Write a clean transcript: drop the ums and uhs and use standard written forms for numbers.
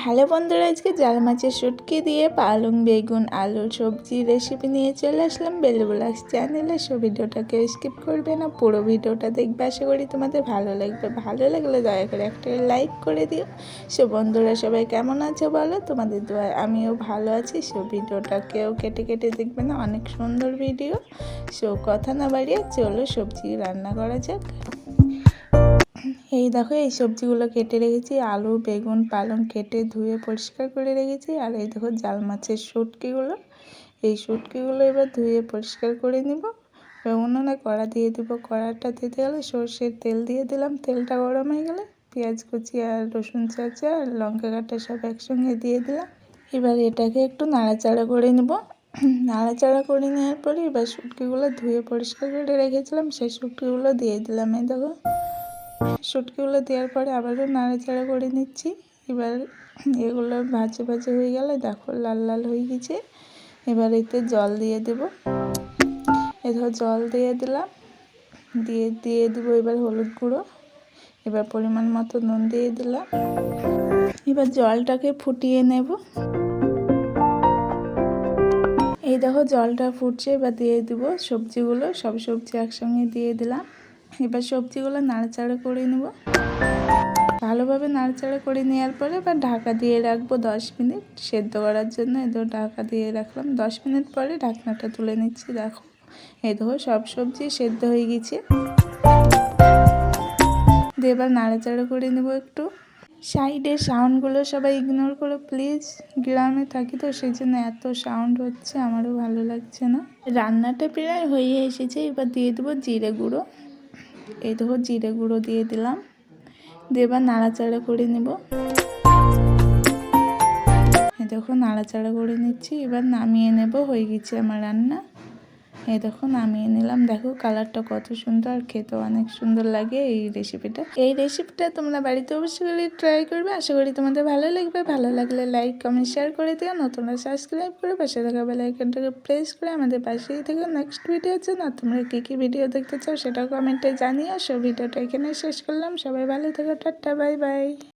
Hello বন্ধুরা, আজকে জাল মাছের শুটকি দিয়ে পালং বেগুন আলুর সবজি রেসিপি নিয়ে চলে আসলাম বেলি ব্লগস চ্যানেলে। সো ভিডিওটাকে স্কিপ করবে না, পুরো ভিডিওটা দেখবে। আশা করি তোমাদের ভালো লাগবে। ভালো লাগলে দয়া করে একটা লাইক করে দিও। সো বন্ধুরা সবাই কেমন আছে বলো, তোমাদের দোয়ায় আমিও ভালো আছি। সো ভিডিওটা কেউ কেটে কেটে দেখবে না, অনেক সুন্দর ভিডিও। সো কথা না বাড়িয়ে চলো সবজি রান্না করা যাক। এই দেখো, এই সবজিগুলো কেটে রেখেছি, আলু বেগুন পালং কেটে ধুয়ে পরিষ্কার করে রেখেছি। আর এই দেখো জাল মাছের শুটকিগুলো, এই শুটকিগুলো এবার ধুয়ে পরিষ্কার করে নিব। উনুনে কড়া দিয়ে দেবো। কড়াটা দিতে গেলে সর্ষের তেল দিয়ে দিলাম। তেলটা গরম হয়ে গেলে পেঁয়াজ কুচি আর রসুন চাঁচা আর লঙ্কা কাটা সব একসঙ্গে দিয়ে দিলাম। এবার এটাকে একটু নাড়াচাড়া করে নেব। নাড়াচাড়া করে নেওয়ার পরে এবার শুটকিগুলো ধুয়ে পরিষ্কার করে রেখেছিলাম, সেই শুটকিগুলো দিয়ে দিলাম। এই দেখো, শুটকিগুলো দেওয়ার পরে আবারও নাড়াচাড়া করে নিচ্ছি। এবার এগুলো ভাজে ভাজে হয়ে গেলে দেখো লাল লাল হয়ে গেছে। এবার এতে জল দিয়ে দেব। এবার জল দিয়ে দিলাম, দিয়ে দেবো এবার হলুদ গুঁড়ো, এবার পরিমাণ মতো নুন দিয়ে দিলাম। এবার জলটাকে ফুটিয়ে নেব। এই দেখো জলটা ফুটছে, এবার দিয়ে দেবো সবজিগুলো। সব সবজি একসঙ্গে দিয়ে দিলাম। এবার সবজিগুলো নাড়াচাড়া করে নেব। ভালোভাবে নাড়াচাড়া করে নেওয়ার পরে এবার ঢাকা দিয়ে রাখবো 10 মিনিট সেদ্ধ করার জন্য। এদের ঢাকা দিয়ে রাখলাম। 10 মিনিট পরে ঢাকনাটা তুলে নিচ্ছি। দেখো এই দেখো সব সবজি সেদ্ধ হয়ে গেছে। দিয়ে এবার নাড়াচাড়া করে নেব একটু। সাইডের সাউন্ডগুলো সবাই ইগনোর করো প্লিজ, গ্রামে থাকি তো সেই জন্য এত সাউন্ড হচ্ছে, আমারও ভালো লাগছে না। রান্নাটা প্রায় হয়ে এসেছে। এবার দিয়ে দেবো জিরে গুঁড়ো। এই দেখো জিরে গুঁড়ো দিয়ে দিলাম। দিয়ে এবার নাড়াচাড়া করে নেব। এই দেখো নাড়াচাড়া করে নিচ্ছি। এবার নামিয়ে নেব, হয়ে গেছে আমার রান্না। এই দেখো নামিয়ে নিলাম। দেখো কালারটা কত সুন্দর, আর খেতেও অনেক সুন্দর লাগে এই রেসিপিটা তোমরা বাড়িতে অবশ্যই ট্রাই করবে। আশা করি তোমাদের ভালো লাগবে। ভালো লাগলে লাইক কমেন্ট শেয়ার করে দিও। নতুনরা সাবস্ক্রাইব করে পাশে থাকা বেল আইকনটাকে প্রেস করে আমাদের পাশেই থেকে নেক্সট ভিডিওর জন্য তোমরা কী ভিডিও দেখতে চাও সেটাও কমেন্টে জানিও। সব ভিডিওটা এখানে শেষ করলাম। সবাই ভালো থেকো, টাটা বাই বাই।